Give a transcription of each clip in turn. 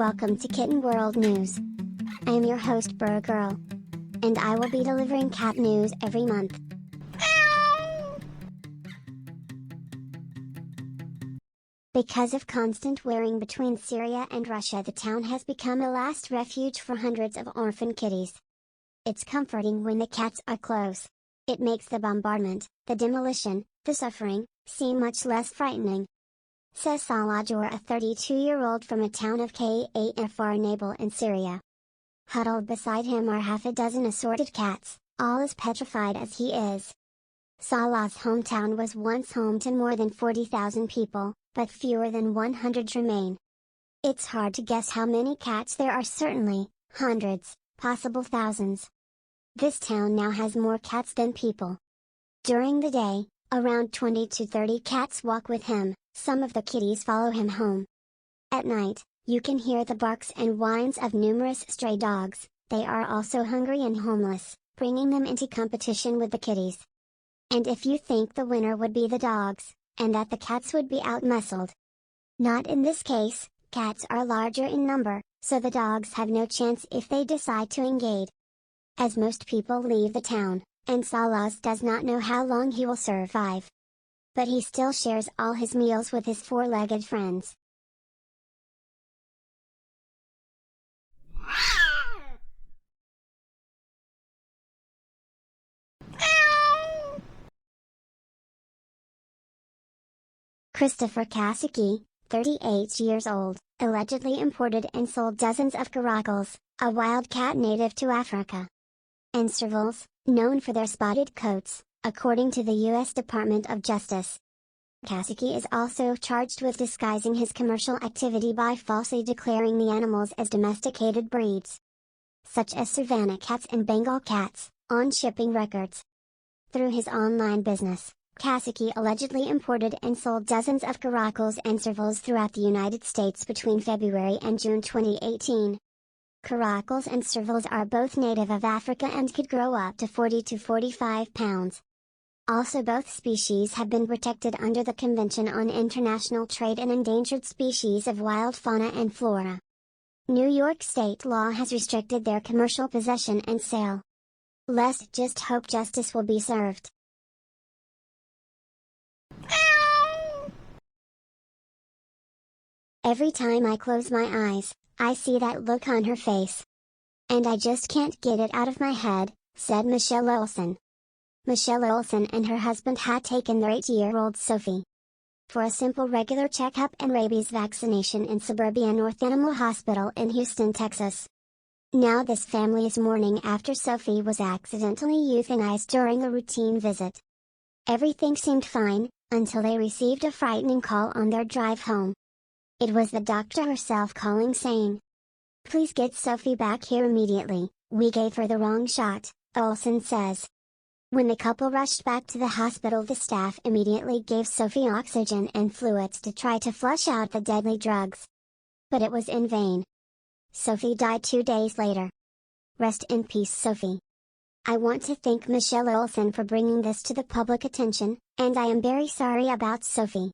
Welcome to Kitten-World News. I am your host Purr Gurl. And I will be delivering cat news every month. Because of constant warring between Syria and Russia, the town has become a last refuge for hundreds of orphan kitties. It's comforting when the cats are close. It makes the bombardment, the demolition, the suffering, seem much less frightening. Says Salajor, a 32-year-old from a town of Kafar Nabil in Syria. Huddled beside him are half a dozen assorted cats, all as petrified as he is. Salah's hometown was once home to more than 40,000 people, but fewer than 100 remain. It's hard to guess how many cats there are, certainly, hundreds, possible thousands. This town now has more cats than people. During the day, around 20 to 30 cats walk with him, some of the kitties follow him home. At night, you can hear the barks and whines of numerous stray dogs. They are also hungry and homeless, bringing them into competition with the kitties. And if you think the winner would be the dogs, and that the cats would be outmuscled. Not in this case, cats are larger in number, so the dogs have no chance if they decide to engage. As most people leave the town, and Salas does not know how long he will survive. But he still shares all his meals with his four-legged friends. Christopher Kasicki, 38 years old, allegedly imported and sold dozens of caracals, a wild cat native to Africa. And servals, known for their spotted coats, according to the U.S. Department of Justice. Kasicki is also charged with disguising his commercial activity by falsely declaring the animals as domesticated breeds, such as Savannah cats and Bengal cats, on shipping records. Through his online business, Kasicki allegedly imported and sold dozens of caracals and servals throughout the United States between February and June 2018. Caracals and servals are both native of Africa and could grow up to 40 to 45 pounds. Also, both species have been protected under the Convention on International Trade in Endangered Species of Wild Fauna and Flora. New York state law has restricted their commercial possession and sale. Let's just hope justice will be served. Every time I close my eyes, I see that look on her face. And I just can't get it out of my head, said Michelle Olsen. Michelle Olsen and her husband had taken their 8-year-old Sophie for a simple regular checkup and rabies vaccination in suburbia North Animal Hospital in Houston, Texas. Now this family is mourning after Sophie was accidentally euthanized during a routine visit. Everything seemed fine, until they received a frightening call on their drive home. It was the doctor herself calling, saying, "Please get Sophie back here immediately, we gave her the wrong shot," Olsen says. When the couple rushed back to the hospital, the staff immediately gave Sophie oxygen and fluids to try to flush out the deadly drugs. But it was in vain. Sophie died 2 days later. Rest in peace, Sophie. I want to thank Michelle Olsen for bringing this to the public attention, and I am very sorry about Sophie.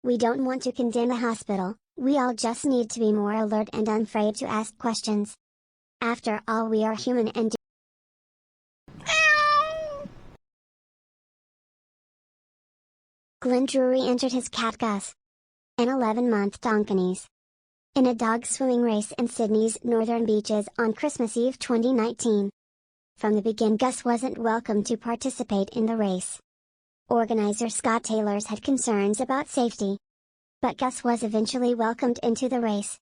We don't want to condemn the hospital, we all just need to be more alert and unafraid to ask questions. After all, we are human and Glenn Drury entered his cat Gus, an 11-month Donkinese, in a dog swimming race in Sydney's northern beaches on Christmas Eve 2019. From the beginning, Gus wasn't welcome to participate in the race. Organizer Scott Taylors had concerns about safety. But Gus was eventually welcomed into the race.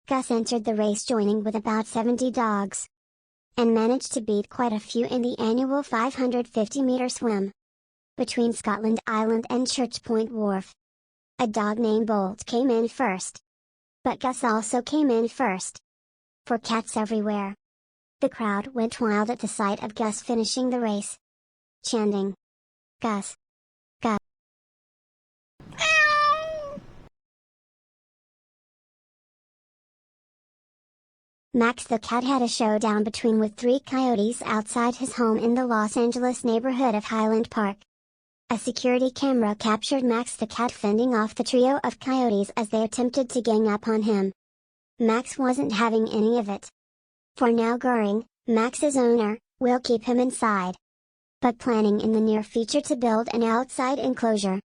Gus entered the race joining with about 70 dogs, and managed to beat quite a few in the annual 550-meter swim between Scotland Island and Church Point Wharf. A dog named Bolt came in first. But Gus also came in first. For cats everywhere. The crowd went wild at the sight of Gus finishing the race, chanting, "Gus! Gus!" Max the cat had a showdown with 3 coyotes outside his home in the Los Angeles neighborhood of Highland Park. A security camera captured Max the cat fending off the trio of coyotes as they attempted to gang up on him. Max wasn't having any of it. For now Goering, Max's owner, will keep him inside, but planning in the near future to build an outside enclosure,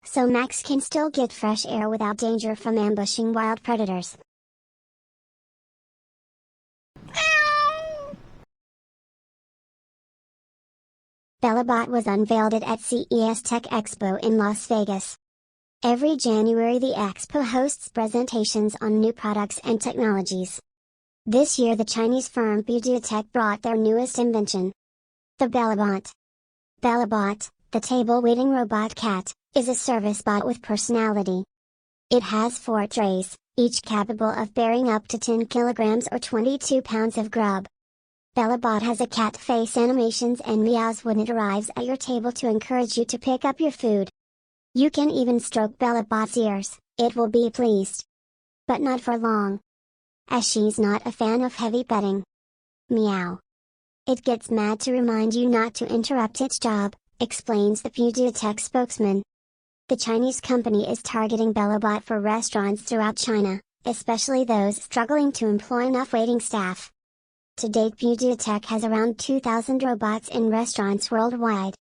so Max can still get fresh air without danger from ambushing wild predators. Bellabot was unveiled at CES Tech Expo in Las Vegas. Every January the expo hosts presentations on new products and technologies. This year the Chinese firm Tech brought their newest invention, the Bellabot. Bellabot, the table-waiting robot cat, is a service bot with personality. It has 4 trays, each capable of bearing up to 10 kilograms or 22 pounds of grub. Bellabot has a cat face animations and meows when it arrives at your table to encourage you to pick up your food. You can even stroke Bellabot's ears, it will be pleased. But not for long, as she's not a fan of heavy petting. Meow. It gets mad to remind you not to interrupt its job, explains the Tech spokesman. The Chinese company is targeting Bellabot for restaurants throughout China, especially those struggling to employ enough waiting staff. To date Tech has around 2,000 robots in restaurants worldwide.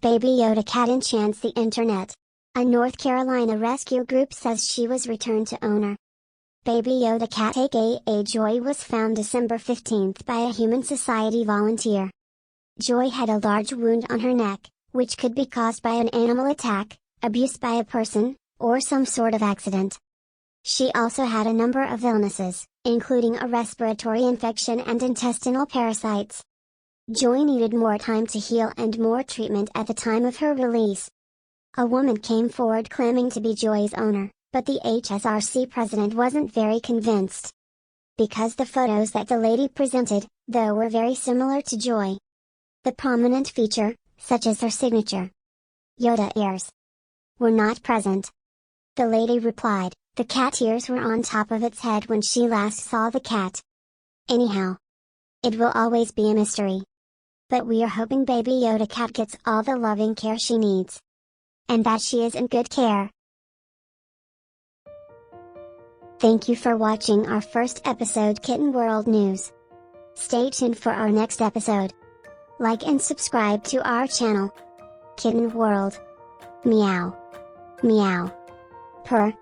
Baby Yoda cat enchants the internet. A North Carolina rescue group says she was returned to owner. Baby Yoda cat aka Joy was found December 15 by a Human Society volunteer. Joy had a large wound on her neck, which could be caused by an animal attack, abuse by a person, or some sort of accident. She also had a number of illnesses, including a respiratory infection and intestinal parasites. Joy needed more time to heal and more treatment at the time of her release. A woman came forward claiming to be Joy's owner, but the HSRC president wasn't very convinced. Because the photos that the lady presented, though, were very similar to Joy. The prominent feature, such as her signature Yoda ears, were not present. The lady replied, the cat ears were on top of its head when she last saw the cat. Anyhow, it will always be a mystery. But we are hoping Baby Yoda cat gets all the loving care she needs. And that she is in good care. Thank you for watching our first episode Kitten-World News. Stay tuned for our next episode. Like and subscribe to our channel. Kitten-World. Meow. Meow. Purr.